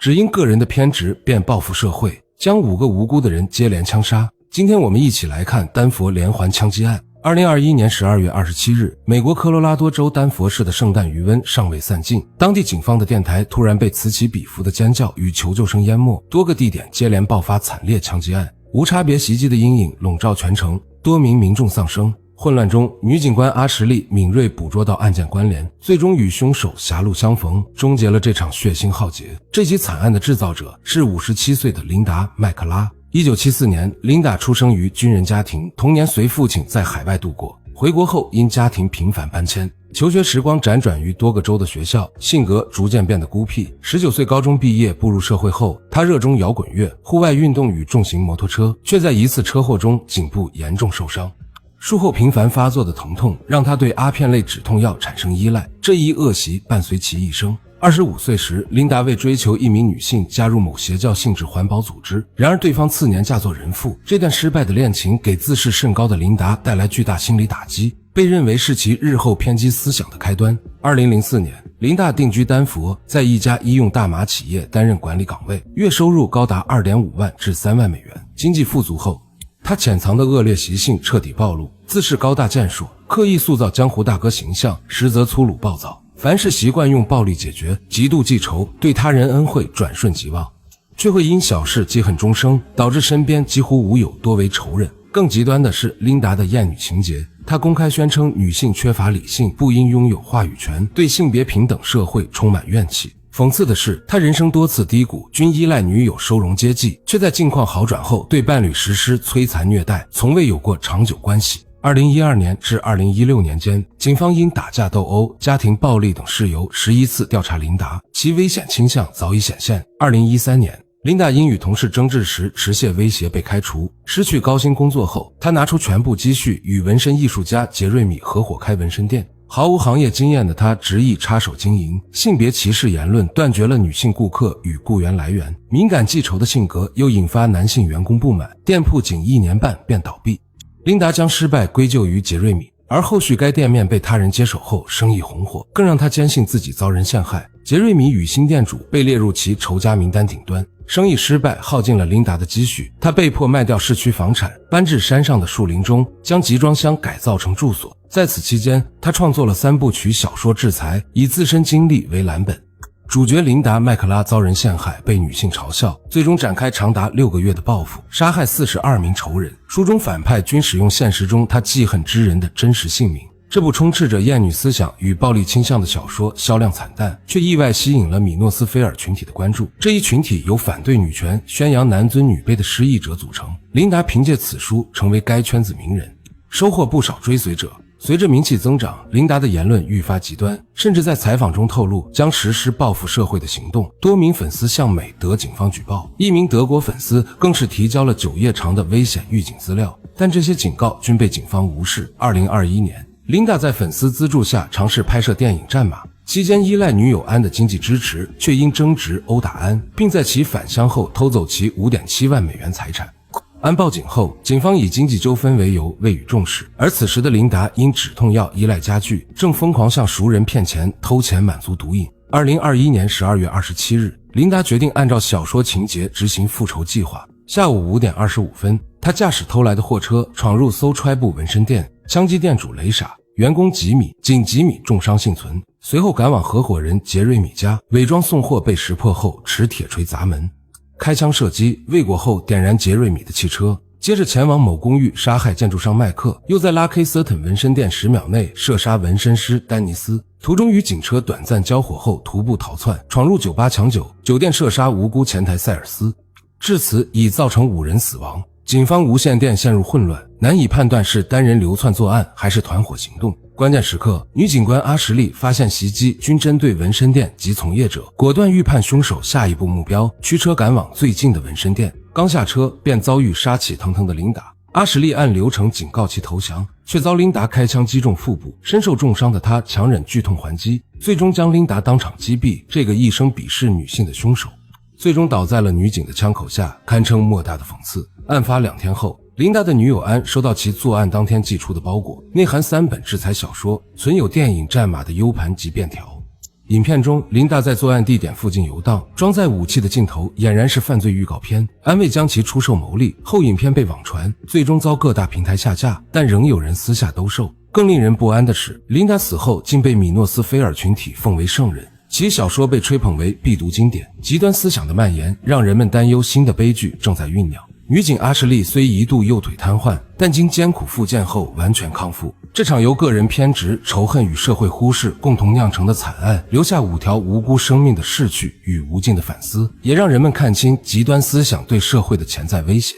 只因個人的偏執便報復社會，將5個無辜的人接連槍殺。今天我們一起來看丹佛連環槍擊案。2021年12月27日，美國科羅拉多州丹佛市的聖誕餘溫尚未散盡，當地警方的電台突然被此起彼伏的尖叫與求救聲淹沒，多個地點接連爆發慘烈槍擊案，無差別襲擊的陰影籠罩全城，多名民眾喪生。混亂中，女警官阿什利敏銳捕捉到案件關聯，最終與兇手狹路相逢，終結了這場血腥浩劫。這起慘案的制造者是57歲的琳達·麥克拉。1974年，琳達出生於軍人家庭，童年隨父親在海外度過。回國後，因家庭頻繁搬遷，求學時光輾轉於多個州的學校，性格逐漸變得孤僻。19歲高中畢業，步入社會後，他熱衷搖滾樂、戶外運動與重型摩托車，卻在一次車禍中頸部嚴重受傷。術後頻繁發作的疼痛讓他對阿片類止痛藥產生依賴，這一惡習伴隨其一生。25歲時，琳達為追求一名女性加入某邪教性質環保組織，然而對方次年嫁作人婦。這段失敗的戀情給自視甚高的琳達帶來巨大心理打擊，被認為是其日後偏激思想的開端。2004年，琳達定居丹佛，在一家醫用大麻企業擔任管理崗位，月收入高達2.5萬至3萬美元。經濟富足後，他潛藏的惡劣習性徹底暴露，自恃高大健碩，刻意塑造江湖大哥形象，實則粗魯暴躁。凡事習慣用暴力解決，極度記仇，對他人恩惠轉瞬即忘，卻會因小事記恨終生，導致身邊幾乎無友，多為仇人。更極端的是琳達的厭女情節，她公開宣稱女性缺乏理性，不應擁有話語權，對性別平等社會充滿怨氣。諷刺的是，他人生多次低谷，均依賴女友收容接濟，卻在境況好轉後對伴侶實施摧殘虐待，從未有過長久關係。2012年至2016年間，警方因打架鬥毆、家庭暴力等事由11次調查琳達，其危險傾向早已顯現。2013年，琳達因與同事爭執時持械威脅被開除，失去高薪工作後，她拿出全部積蓄與紋身藝術家傑瑞米合夥開紋身店。毫無行業經驗的他執意插手經營，性別歧視言論斷絕了女性顧客與僱員來源，敏感記仇的性格又引發男性員工不滿，店鋪僅1年半便倒閉。琳達將失敗歸咎於傑瑞米，而後續該店面被他人接手後生意紅火，更讓他堅信自己遭人陷害。傑瑞米與新店主被列入其仇家名單頂端，生意失敗耗盡了琳達的積蓄，他被迫賣掉市區房產，搬至山上的樹林中，將集裝箱改造成住所。在此期間，他創作了3部曲小說制裁，以自身經歷為藍本。主角琳達·麥克拉遭人陷害，被女性嘲笑，最終展開長達6個月的報復，殺害42名仇人。書中反派均使用現實中他記恨之人的真實姓名。這部充斥着厭女思想與暴力傾向的小說銷量慘淡，卻意外吸引了米諾斯菲爾群體的關注。這一群體由反對女權、宣揚男尊女卑的失意者組成。琳達憑借此書成為該圈子名人，收穫不少追隨者。隨着名氣增長，琳達的言論愈發極端，甚至在採訪中透露將實施報復社會的行動。多名粉絲向美得警方舉報，一名德國粉絲更是提交了9頁長的危險預警資料，但這些警告均被警方無視。2021年，琳達在粉絲資助下嘗試拍攝電影《戰馬》，期間依賴女友安的經濟支持，卻因爭執毆打安，並在其返鄉後偷走其5.7萬美元財產。安報警後，警方以經濟糾紛為由未予重視，而此時的琳達因止痛藥依賴加劇，正瘋狂向熟人騙錢、偷錢滿足毒癮。2021年12月27日，琳達決定按照小說情節執行復仇計劃。下午5點25分，她駕駛偷來的貨車闖入搜揣部紋身店，槍擊店主雷傻，員工吉米重傷幸存。隨後趕往合夥人傑瑞米家，偽裝送貨被識破後持鐵錘砸門。開槍射擊未果後點燃傑瑞米的汽車，接着前往某公寓殺害建築商麥克，又在拉 K 瑟頓紋身店10秒內射殺紋身師丹尼斯，途中與警車短暫交火後徒步逃竄，闖入酒吧搶酒，酒店射殺無辜前台塞爾斯，至此已造成5人死亡。警方無線電陷入混亂，難以判斷是單人流竄作案還是團伙行動。關鍵時刻，女警官阿什利發現襲擊均針對紋身店及從業者，果斷預判兇手下一步目標，驅車趕往最近的紋身店。剛下車便遭遇殺氣騰腾的琳達。阿什利按流程警告其投降，卻遭琳達開槍擊中腹部，身受重傷的他強忍劇痛還擊，最終將琳達當場擊斃。這個一生鄙視女性的兇手，最終倒在了女警的槍口下，堪稱莫大的諷刺。案發2天後，琳達的女友安收到其作案當天寄出的包裹，內含3本制裁小說，存有電影《戰馬》的 U 盤及便條。影片中，琳達在作案地點附近遊蕩，裝載武器的鏡頭俨然是犯罪預告片，安慰將其出售牟利後，影片被網傳，最終遭各大平台下架，但仍有人私下兜售。更令人不安的是，琳達死後竟被米諾斯菲尔群體奉为圣人，其小說被吹捧為必讀經典，極端思想的蔓延讓人們擔憂新的悲劇正在醞釀。女警阿什利雖一度右腿癱瘓，但經艱苦復健後完全康復。這場由個人偏執、仇恨與社會忽視共同釀成的慘案，留下5條無辜生命的逝去與無盡的反思，也讓人們看清極端思想對社會的潛在威脅。